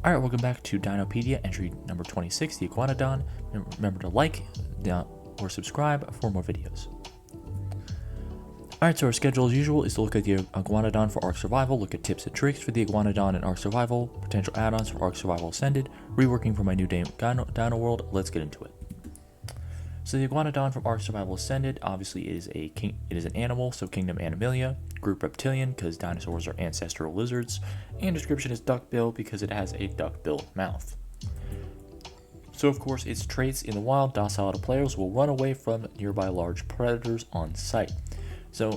Alright, welcome back to Dinopedia, entry number 26, the Iguanodon. Remember to like or subscribe for more videos. Alright, so our schedule as usual is to look at the Iguanodon for Ark Survival, look at tips and tricks for the Iguanodon in Ark Survival, potential add-ons for Ark Survival Ascended, reworking for my new Dino World. Let's get into it. So the Iguanodon from Ark Survival Ascended obviously is it is an animal, so Kingdom Animalia, group reptilian because dinosaurs are ancestral lizards, and description is duckbill because it has a duckbill mouth. So of course its traits in the wild, docile to players, will run away from nearby large predators on sight. So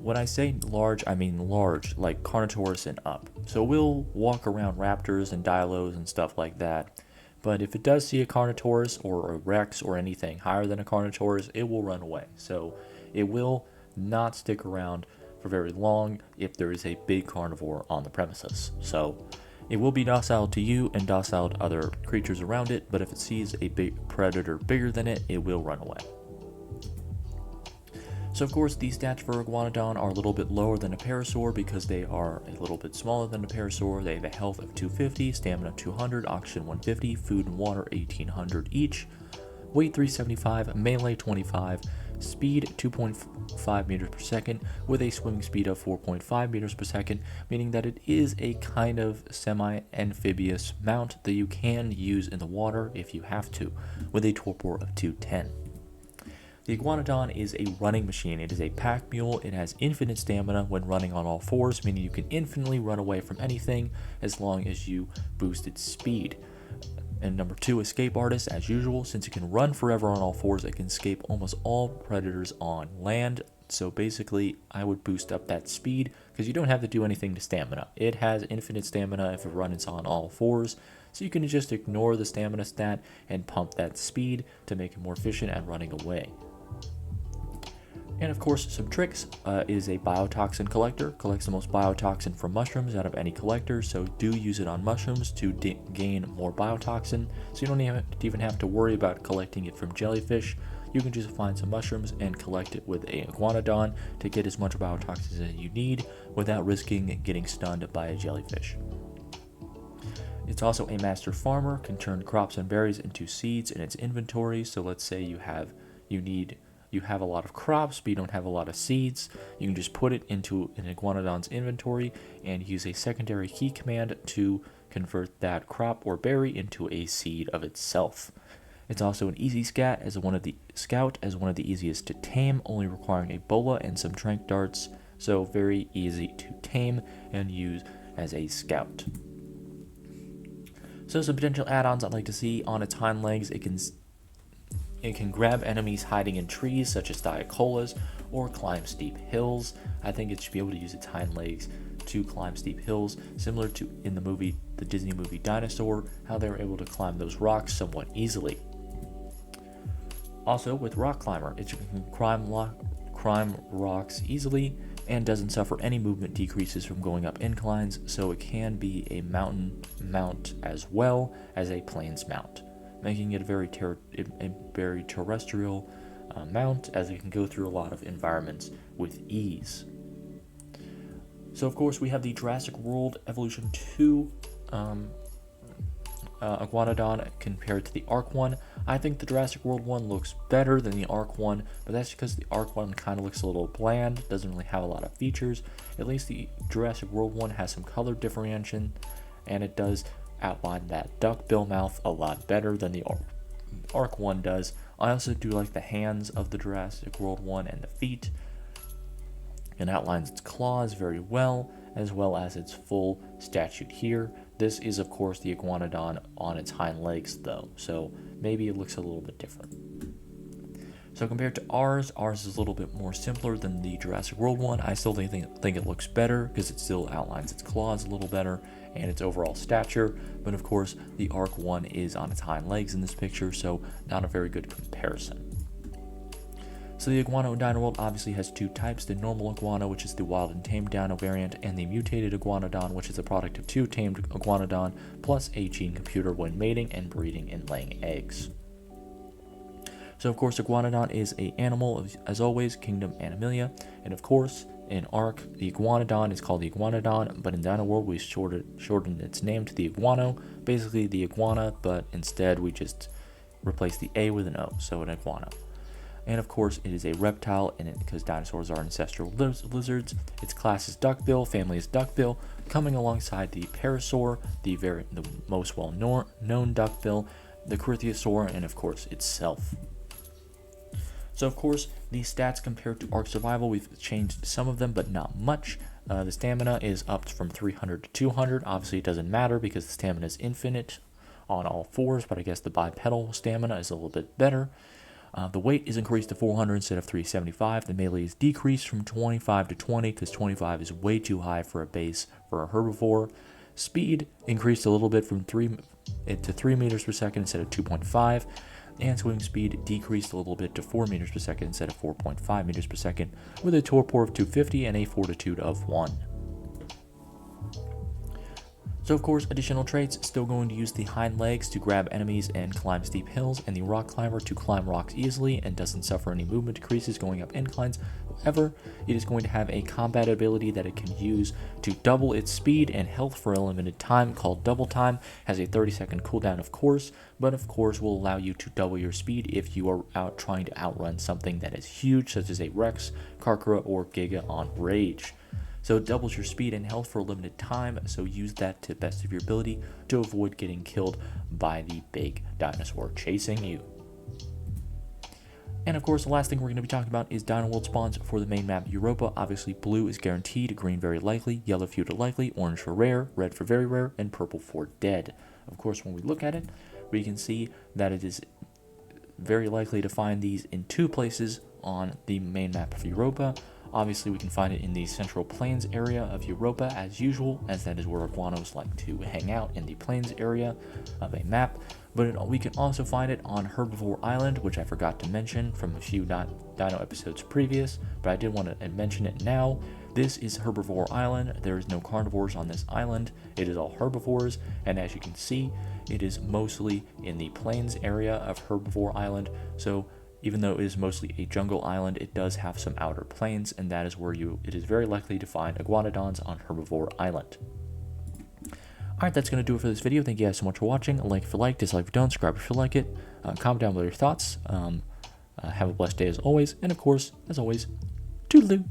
when I say large, I mean large, like Carnotaurus and up. So we'll walk around raptors and dilos and stuff like that. But if it does see a Carnotaurus or a Rex or anything higher than a Carnotaurus, it will run away. So it will not stick around for very long if there is a big carnivore on the premises. So it will be docile to you and docile to other creatures around it, but if it sees a big predator bigger than it, it will run away. So of course these stats for Iguanodon are a little bit lower than a Parasaur because they are a little bit smaller than a Parasaur. They have a health of 250, stamina 200, oxygen 150, food and water 1800 each, weight 375, melee 25, speed 2.5 meters per second with a swimming speed of 4.5 meters per second, meaning that it is a kind of semi-amphibious mount that you can use in the water if you have to, with a torpor of 210. The Iguanodon is a running machine. It is a pack mule. It has infinite stamina when running on all fours, meaning you can infinitely run away from anything as long as you boost its speed. And number 2, escape artist, as usual. Since it can run forever on all fours, it can escape almost all predators on land. So basically, I would boost up that speed because you don't have to do anything to stamina. It has infinite stamina if it runs on all fours. So you can just ignore the stamina stat and pump that speed to make it more efficient at running away. And of course, some tricks is a biotoxin collector. Collects the most biotoxin from mushrooms out of any collector, so do use it on mushrooms to gain more biotoxin. So you don't even have to worry about collecting it from jellyfish. You can just find some mushrooms and collect it with a Iguanodon to get as much biotoxin as you need without risking getting stunned by a jellyfish. It's also a master farmer, can turn crops and berries into seeds in its inventory. So let's say you have a lot of crops, but you don't have a lot of seeds. You can just put it into an Iguanodon's inventory and use a secondary key command to convert that crop or berry into a seed of itself. It's also an easy scout as one of the easiest to tame, only requiring a bola and some tranq darts, so very easy to tame and use as a scout. So some potential add-ons I'd like to see: on its hind legs, it can grab enemies hiding in trees such as diacolas or climb steep hills. I think it should be able to use its hind legs to climb steep hills, similar to in the Disney movie Dinosaur, how they were able to climb those rocks somewhat easily. Also with Rock Climber, it can climb rocks easily and doesn't suffer any movement decreases from going up inclines, so it can be a mountain mount as well as a plains mount, making it a very terrestrial mount, as it can go through a lot of environments with ease. So of course we have the Jurassic World Evolution 2 Iguanodon compared to the Ark one. I think the Jurassic World one looks better than the Ark one, but that's because the Ark one kind of looks a little bland, doesn't really have a lot of features. At least the Jurassic World one has some color differentiation, and it does outline that duckbill mouth a lot better than the Ark one does. I also do like the hands of the Jurassic World one and the feet, and outlines its claws very well as its full statute here. This is of course the Iguanodon on its hind legs though, so maybe it looks a little bit different. So compared to ours is a little bit more simpler than the Jurassic World one. I still think it looks better because it still outlines its claws a little better and its overall stature, but of course the Ark one is on its hind legs in this picture, so not a very good comparison. So the Iguano Dino World obviously has two types: the normal Iguano, which is the wild and tamed dino variant, and the mutated Iguanodon, which is a product of two tamed Iguanodon plus a gene computer when mating and breeding and laying eggs. So of course Iguanodon is an animal, as always, Kingdom Animalia, and of course In ARC, the Iguanodon is called the Iguanodon, but in Dino World we shortened its name to the Iguano, basically the iguana, but instead we just replaced the A with an O, so an iguana. And of course, it is a reptile, and because dinosaurs are ancestral lizards, its class is duckbill, family is duckbill, coming alongside the parasaur, the most well-known duckbill, the Crithiosaur, and of course itself. So of course, these stats compared to ARC Survival, we've changed some of them, but not much. The stamina is up from 300 to 200. Obviously, it doesn't matter because the stamina is infinite on all fours, but I guess the bipedal stamina is a little bit better. The weight is increased to 400 instead of 375. The melee is decreased from 25 to 20 because 25 is way too high for a base for a herbivore. Speed increased a little bit from 3 meters per second instead of 2.5. And swimming speed decreased a little bit to 4 meters per second instead of 4.5 meters per second, with a torpor of 250 and a fortitude of 1. So of course, additional traits, still going to use the hind legs to grab enemies and climb steep hills, and the rock climber to climb rocks easily and doesn't suffer any movement decreases going up inclines. However, it is going to have a combat ability that it can use to double its speed and health for a limited time called Double Time. Has a 30-second cooldown of course, but of course will allow you to double your speed if you are out trying to outrun something that is huge, such as a Rex, Carchara, or Giga on Rage. So it doubles your speed and health for a limited time, so use that to the best of your ability to avoid getting killed by the big dinosaur chasing you. And of course, the last thing we're going to be talking about is Dino World spawns for the main map Europa. Obviously, blue is guaranteed, green very likely, yellow feudal likely, orange for rare, red for very rare, and purple for dead. Of course, when we look at it, we can see that it is very likely to find these in 2 places on the main map of Europa. Obviously, we can find it in the Central Plains area of Europa as usual, as that is where iguanos like to hang out, in the plains area of a map. But we can also find it on Herbivore Island, which I forgot to mention from a few Dino episodes previous, but I did want to mention it now. This is Herbivore Island. There is no carnivores on this island. It is all herbivores, and as you can see, it is mostly in the plains area of Herbivore Island. So even though it is mostly a jungle island, it does have some outer plains, and that is where it is very likely to find iguanodons on Herbivore Island. Alright, that's going to do it for this video. Thank you guys so much for watching. Like if you like, dislike if you don't, subscribe if you like it. Comment down below your thoughts. Have a blessed day as always, and of course, as always, toodaloo!